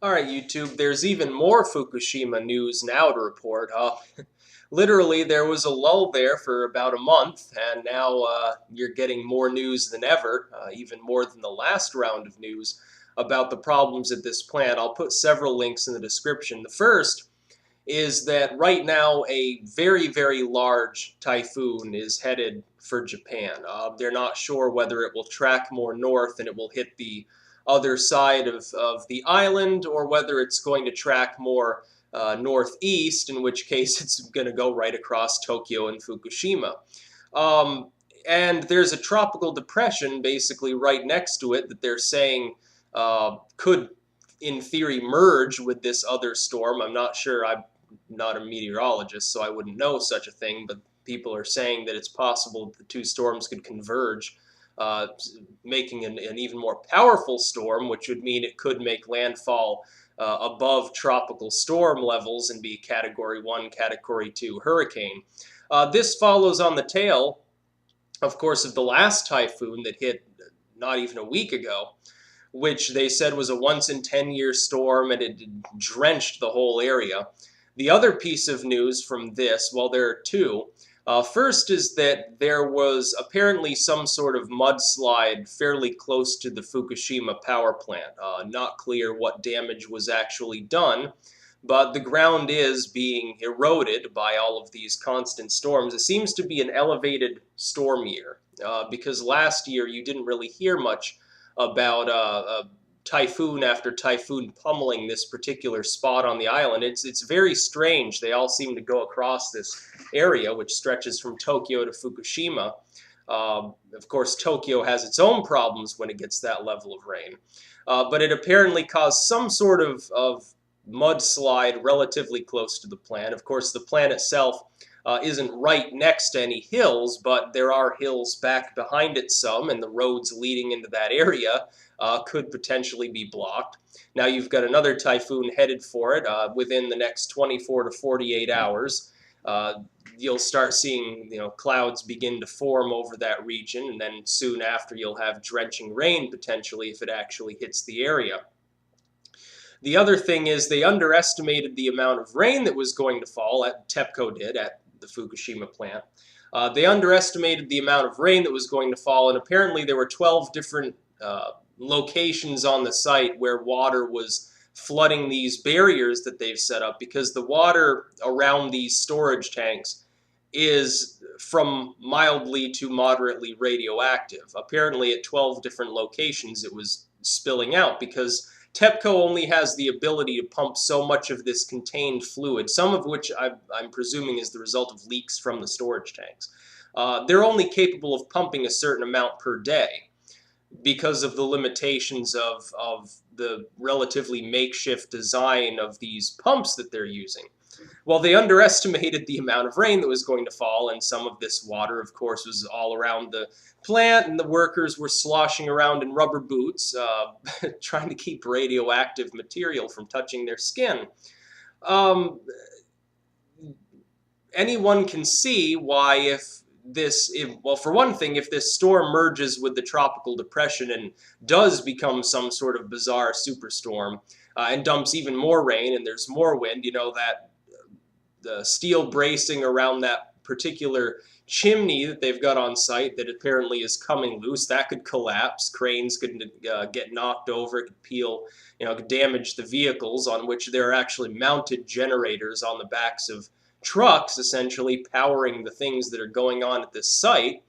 All right, YouTube, there's even more Fukushima news now to report. Literally, there was a lull there for about a month, and now you're getting more news than ever, even more than the last round of news about the problems at this plant. I'll put several links in the description. The first is that right now a very, very large typhoon is headed for Japan. They're not sure whether it will track more north and it will hit the other side of the island, or whether it's going to track more northeast, in which case it's going to go right across Tokyo and Fukushima. Um, and there's a tropical depression basically right next to it that they're saying could, in theory, merge with this other storm. I'm not sure. I'm not a meteorologist, so I wouldn't know such a thing, but people are saying that it's possible that the two storms could converge, uh, making an even more powerful storm, which would mean it could make landfall above tropical storm levels and be Category 1, Category 2 hurricane. This follows on the tail, of course, of the last typhoon that hit not even a week ago, which they said was a once in 10-year storm, and it drenched the whole area. The other piece of news from this, well, there are two. First is that there was apparently some sort of mudslide fairly close to the Fukushima power plant. Not clear what damage was actually done, but the ground is being eroded by all of these constant storms. It seems to be an elevated storm year, because last year you didn't really hear much about typhoon after typhoon pummeling this particular spot on the island. It's very strange. They all seem to go across this area, which stretches from Tokyo to Fukushima. Of course, Tokyo has its own problems when it gets that level of rain. But it apparently caused some sort of mudslide relatively close to the plant. Of course, the plant itself isn't right next to any hills, but there are hills back behind it some, and the roads leading into that area could potentially be blocked. Now you've got another typhoon headed for it within the next 24 to 48 hours. You'll start seeing clouds begin to form over that region, and then soon after you'll have drenching rain potentially if it actually hits the area. The other thing is they underestimated the amount of rain that was going to fall, TEPCO did, at the Fukushima plant. They underestimated the amount of rain that was going to fall, and apparently there were 12 different locations on the site where water was flooding these barriers that they've set up, because the water around these storage tanks is from mildly to moderately radioactive. Apparently at 12 different locations it was spilling out, because TEPCO only has the ability to pump so much of this contained fluid, some of which I'm presuming is the result of leaks from the storage tanks. They're only capable of pumping a certain amount per day because of the limitations of the relatively makeshift design of these pumps that they're using. Well, they underestimated the amount of rain that was going to fall, and some of this water, of course, was all around the plant, and the workers were sloshing around in rubber boots, trying to keep radioactive material from touching their skin. Um, Anyone can see why well, for one thing, if this storm merges with the tropical depression and does become some sort of bizarre superstorm, and dumps even more rain and there's more wind, that the steel bracing around that particular chimney that they've got on site that apparently is coming loose, that could collapse. Cranes could get knocked over. It could peel, could damage the vehicles on which there are actually mounted generators on the backs of trucks, essentially powering the things that are going on at this site.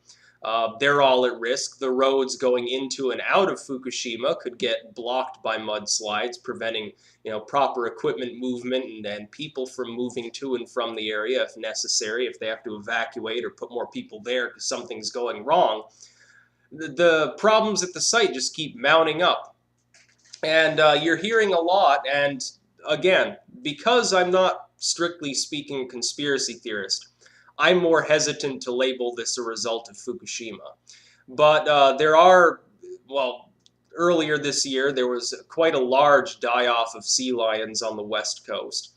They're all at risk. The roads going into and out of Fukushima could get blocked by mudslides, preventing proper equipment movement and people from moving to and from the area if necessary, if they have to evacuate or put more people there because something's going wrong. The problems at the site just keep mounting up. And you're hearing a lot, and again, because I'm not strictly speaking a conspiracy theorist, I'm more hesitant to label this a result of Fukushima. But there are, well, earlier this year, there was quite a large die-off of sea lions on the west coast,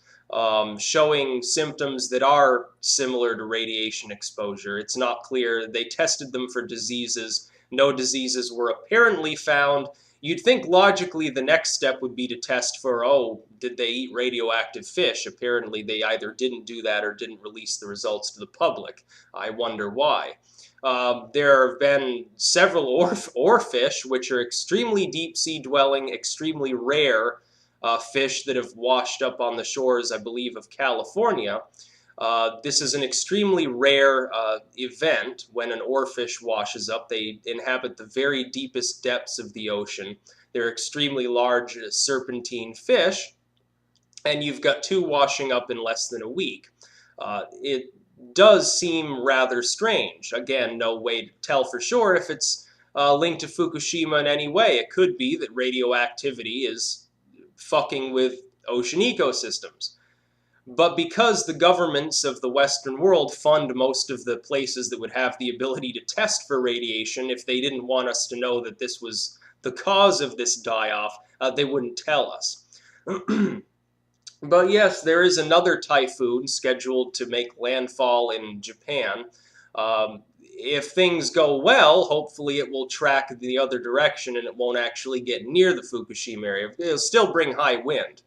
showing symptoms that are similar to radiation exposure. It's not clear. They tested them for diseases. No diseases were apparently found. You'd think logically the next step would be to test for, oh, did they eat radioactive fish? Apparently they either didn't do that or didn't release the results to the public. I wonder why. There have been several oarfish, which are extremely deep-sea dwelling, extremely rare fish that have washed up on the shores, I believe, of California. This is an extremely rare event when an oarfish washes up. They inhabit the very deepest depths of the ocean. They're extremely large serpentine fish, and you've got two washing up in less than a week. It does seem rather strange. Again, no way to tell for sure if it's linked to Fukushima in any way. It could be that radioactivity is fucking with ocean ecosystems. But because the governments of the Western world fund most of the places that would have the ability to test for radiation, if they didn't want us to know that this was the cause of this die-off, they wouldn't tell us. But yes, there is another typhoon scheduled to make landfall in Japan. If things go well, hopefully it will track the other direction and it won't actually get near the Fukushima area. It'll still bring high wind,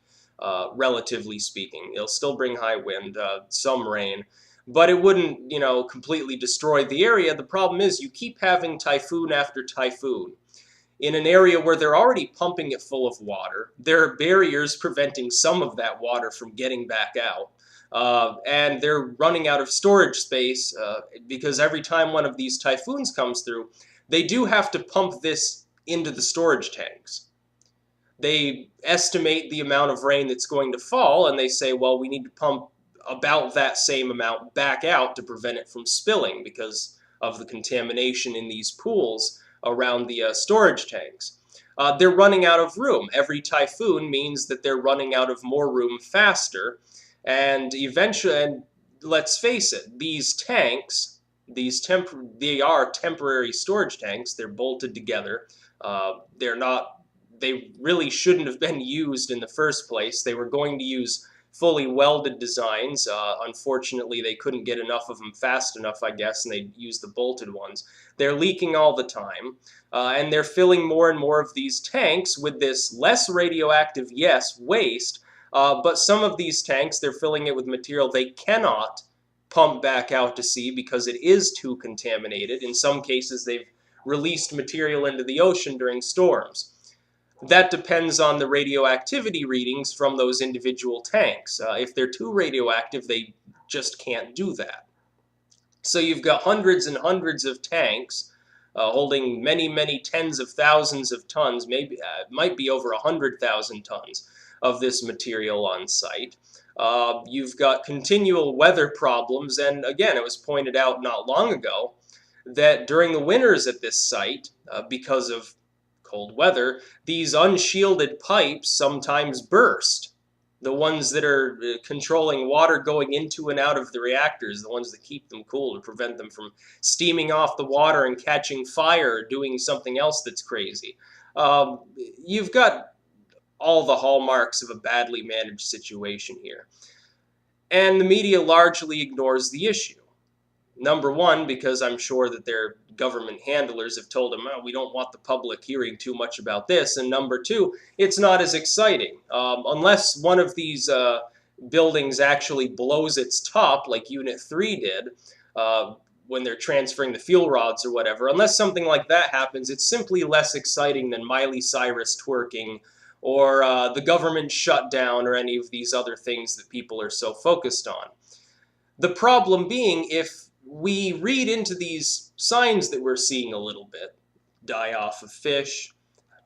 relatively speaking. It'll still bring high wind, some rain, but it wouldn't, completely destroy the area. The problem is you keep having typhoon after typhoon in an area where they're already pumping it full of water. There are barriers preventing some of that water from getting back out. And they're running out of storage space because every time one of these typhoons comes through, they do have to pump this into the storage tanks. They estimate the amount of rain that's going to fall, and they say, well, we need to pump about that same amount back out to prevent it from spilling because of the contamination in these pools around the storage tanks. They're running out of room. Every typhoon means that they're running out of more room faster, and eventually, and let's face it, these tanks, they are temporary storage tanks. They're bolted together. They really shouldn't have been used in the first place. They were going to use fully welded designs. Unfortunately, they couldn't get enough of them fast enough, I guess, and they used the bolted ones. They're leaking all the time, and they're filling more and more of these tanks with this less radioactive, yes, waste, but some of these tanks, they're filling it with material they cannot pump back out to sea because it is too contaminated. In some cases, they've released material into the ocean during storms. That depends on the radioactivity readings from those individual tanks. If they're too radioactive, they just can't do that. So you've got hundreds and hundreds of tanks holding many, many tens of thousands of tons, maybe it might be over 100,000 tons of this material on site. You've got continual weather problems, and again, it was pointed out not long ago that during the winters at this site, because of cold weather, these unshielded pipes sometimes burst. The ones that are controlling water going into and out of the reactors, the ones that keep them cool to prevent them from steaming off the water and catching fire or doing something else that's crazy. You've got all the hallmarks of a badly managed situation here. And the media largely ignores the issue. Number one, because I'm sure that their government handlers have told them, oh, we don't want the public hearing too much about this. And number two, it's not as exciting. Unless one of these buildings actually blows its top, like Unit 3 did, when they're transferring the fuel rods or whatever, unless something like that happens, it's simply less exciting than Miley Cyrus twerking or the government shutdown or any of these other things that people are so focused on. The problem being, if we read into these signs that we're seeing a little bit, die-off of fish,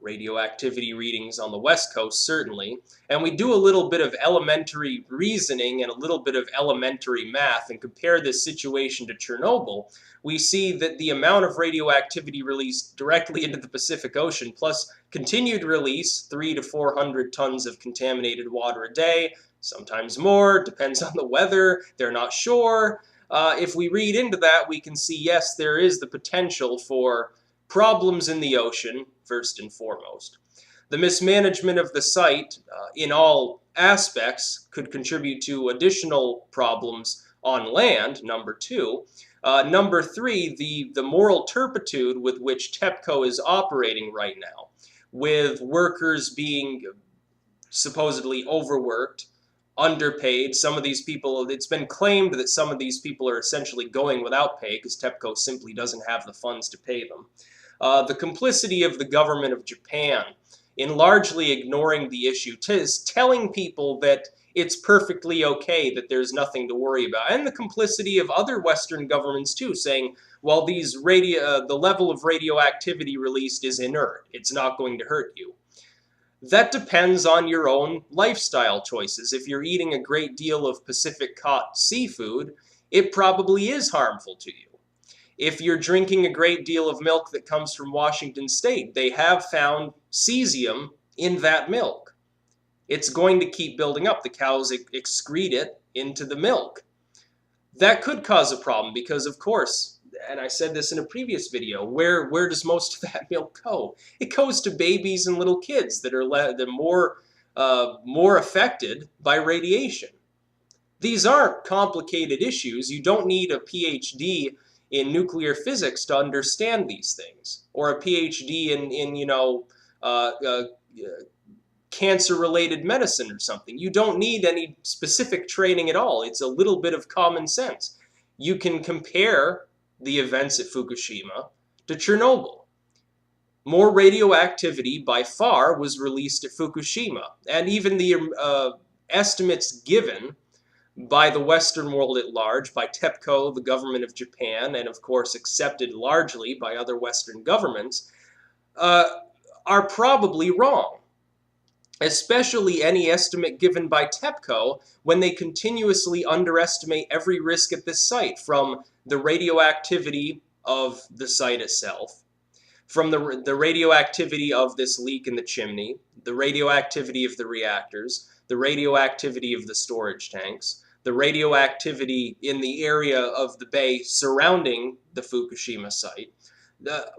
radioactivity readings on the West Coast certainly, and we do a little bit of elementary reasoning and a little bit of elementary math and compare this situation to Chernobyl, we see that the amount of radioactivity released directly into the Pacific Ocean, plus continued release, 300 to 400 tons of contaminated water a day, sometimes more, depends on the weather, they're not sure. If we read into that, we can see, yes, there is the potential for problems in the ocean, first and foremost. The mismanagement of the site in all aspects could contribute to additional problems on land, number two. Number three, the moral turpitude with which TEPCO is operating right now. with workers being supposedly overworked, underpaid. Some of these people, it's been claimed that some of these people are essentially going without pay because TEPCO simply doesn't have the funds to pay them. The complicity of the government of Japan in largely ignoring the issue, telling people that it's perfectly okay, that there's nothing to worry about, and the complicity of other Western governments too, saying, well, the level of radioactivity released is inert, it's not going to hurt you. That depends on your own lifestyle choices. If you're eating a great deal of Pacific caught seafood, it probably is harmful to you. If you're drinking a great deal of milk that comes from Washington State, they have found cesium in that milk. It's going to keep building up. The cows excrete it into the milk. That could cause a problem because, of course, and I said this in a previous video, where does most of that milk go? It goes to babies and little kids that are more affected by radiation. These aren't complicated issues. You don't need a PhD in nuclear physics to understand these things, or a PhD in cancer-related medicine or something. You don't need any specific training at all. It's a little bit of common sense. You can compare the events at Fukushima to Chernobyl. More radioactivity by far was released at Fukushima, and even the estimates given by the Western world at large, by TEPCO, the government of Japan, and of course accepted largely by other Western governments, are probably wrong. Especially any estimate given by TEPCO when they continuously underestimate every risk at this site, from the radioactivity of the site itself, from the radioactivity of this leak in the chimney, the radioactivity of the reactors, the radioactivity of the storage tanks, the radioactivity in the area of the bay surrounding the Fukushima site.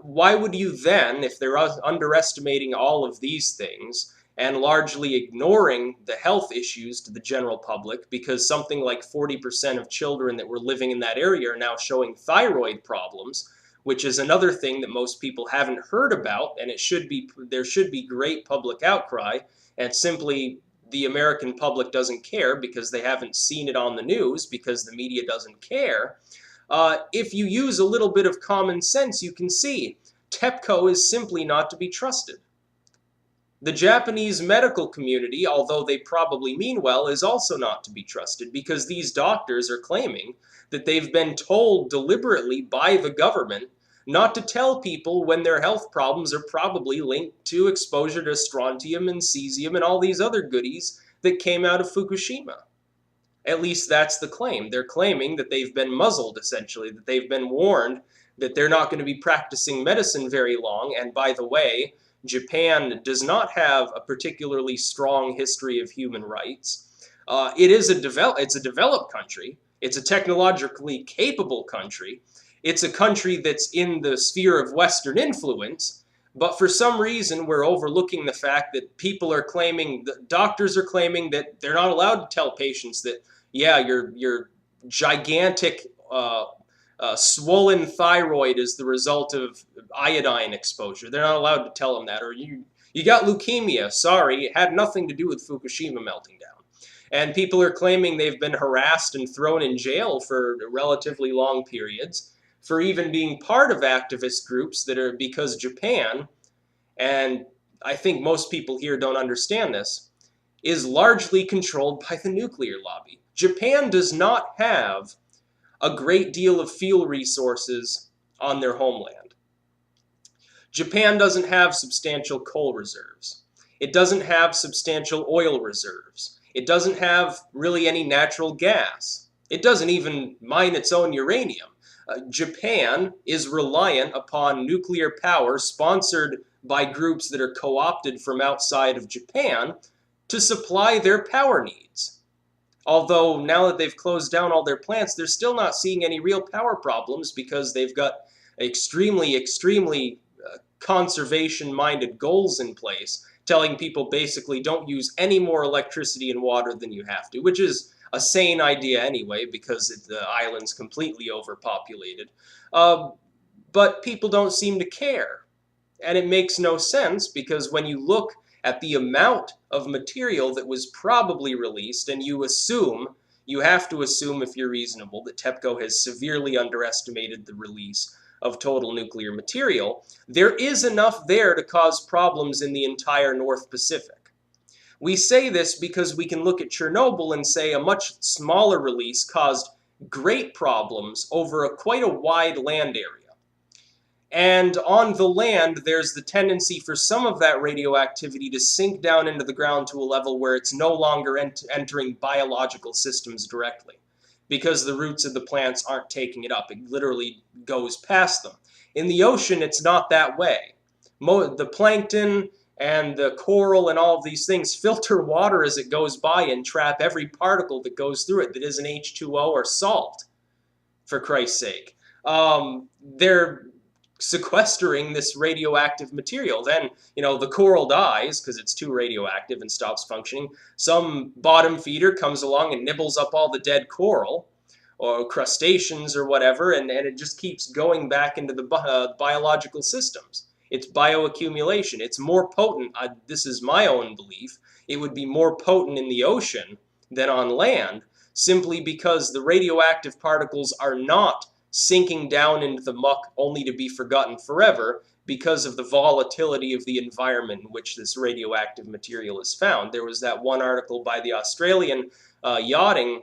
Why would you then, if they're underestimating all of these things, and largely ignoring the health issues to the general public, because something like 40% of children that were living in that area are now showing thyroid problems, which is another thing that most people haven't heard about, and there should be great public outcry, and simply the American public doesn't care because they haven't seen it on the news, because the media doesn't care. If you use a little bit of common sense, you can see TEPCO is simply not to be trusted. The Japanese medical community, although they probably mean well, is also not to be trusted, because these doctors are claiming that they've been told deliberately by the government not to tell people when their health problems are probably linked to exposure to strontium and cesium and all these other goodies that came out of Fukushima. At least that's the claim. They're claiming that they've been muzzled, essentially, that they've been warned that they're not going to be practicing medicine very long, and by the way, Japan does not have a particularly strong history of human rights. It's a developed country. It's a technologically capable country. It's a country that's in the sphere of Western influence. But for some reason, we're overlooking the fact that doctors are claiming that they're not allowed to tell patients that, yeah, your gigantic swollen thyroid is the result of iodine exposure. They're not allowed to tell them that. Or you got leukemia. Sorry, it had nothing to do with Fukushima melting down. And people are claiming they've been harassed and thrown in jail for relatively long periods for even being part of activist groups that are, because Japan, and I think most people here don't understand this, is largely controlled by the nuclear lobby. Japan does not have a great deal of fuel resources on their homeland. Japan doesn't have substantial coal reserves. It doesn't have substantial oil reserves. It doesn't have really any natural gas. It doesn't even mine its own uranium. Japan is reliant upon nuclear power sponsored by groups that are co-opted from outside of Japan to supply their power needs. Although now that they've closed down all their plants, they're still not seeing any real power problems because they've got extremely conservation-minded goals in place, telling people basically don't use any more electricity and water than you have to, which is a sane idea anyway because the island's completely overpopulated. But people don't seem to care. And it makes no sense because when you look at the amount of material that was probably released, and you have to assume if you're reasonable, that TEPCO has severely underestimated the release of total nuclear material, there is enough there to cause problems in the entire North Pacific. We say this because we can look at Chernobyl and say a much smaller release caused great problems over quite a wide land area. And on the land, there's the tendency for some of that radioactivity to sink down into the ground to a level where it's no longer entering biological systems directly, because the roots of the plants aren't taking it up. It literally goes past them. In the ocean, it's not that way. The plankton and the coral and all of these things filter water as it goes by and trap every particle that goes through it that isn't H2O or salt, for Christ's sake. They're sequestering this radioactive material. Then, the coral dies because it's too radioactive and stops functioning. Some bottom feeder comes along and nibbles up all the dead coral, or crustaceans or whatever, and it just keeps going back into the biological systems. It's bioaccumulation. It's more potent. This is my own belief. It would be more potent in the ocean than on land, simply because the radioactive particles are not sinking down into the muck only to be forgotten forever because of the volatility of the environment in which this radioactive material is found. There was that one article by the Australian yachting,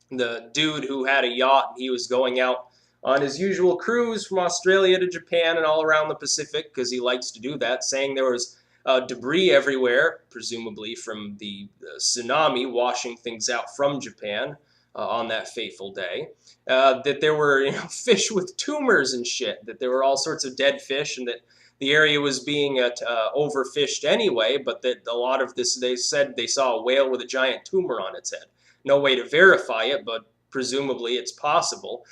the dude who had a yacht, he was going out on his usual cruise from Australia to Japan and all around the Pacific, because he likes to do that, saying there was debris everywhere, presumably from the tsunami washing things out from Japan on that fateful day. That there were fish with tumors and shit, that there were all sorts of dead fish, and that the area was being overfished anyway, but that a lot of this, they said they saw a whale with a giant tumor on its head. No way to verify it, but presumably it's possible,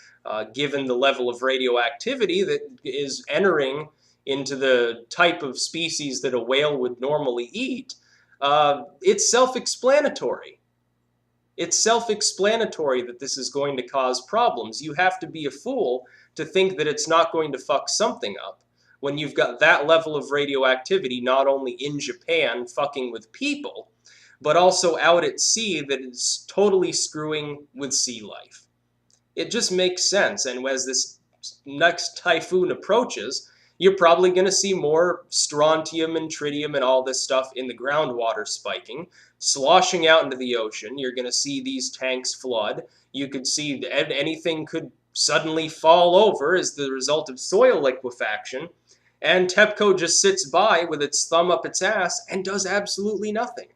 given the level of radioactivity that is entering into the type of species that a whale would normally eat. It's self-explanatory. It's self-explanatory that this is going to cause problems. You have to be a fool to think that it's not going to fuck something up when you've got that level of radioactivity not only in Japan fucking with people, but also out at sea that is totally screwing with sea life. It just makes sense, and as this next typhoon approaches, you're probably going to see more strontium and tritium and all this stuff in the groundwater spiking, sloshing out into the ocean. You're going to see these tanks flood. You could see anything could suddenly fall over as the result of soil liquefaction, and TEPCO just sits by with its thumb up its ass and does absolutely nothing.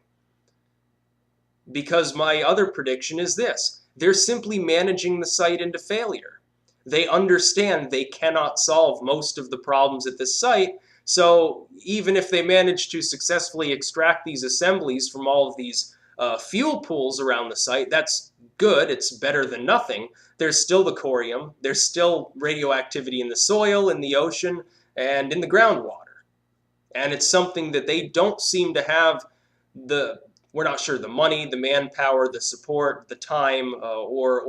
Because my other prediction is this: they're simply managing the site into failure. They understand they cannot solve most of the problems at this site, so even if they manage to successfully extract these assemblies from all of these fuel pools around the site, that's good, it's better than nothing. There's still the corium, there's still radioactivity in the soil, in the ocean, and in the groundwater. And it's something that they don't seem to have we're not sure, the money, the manpower, the support, the time, or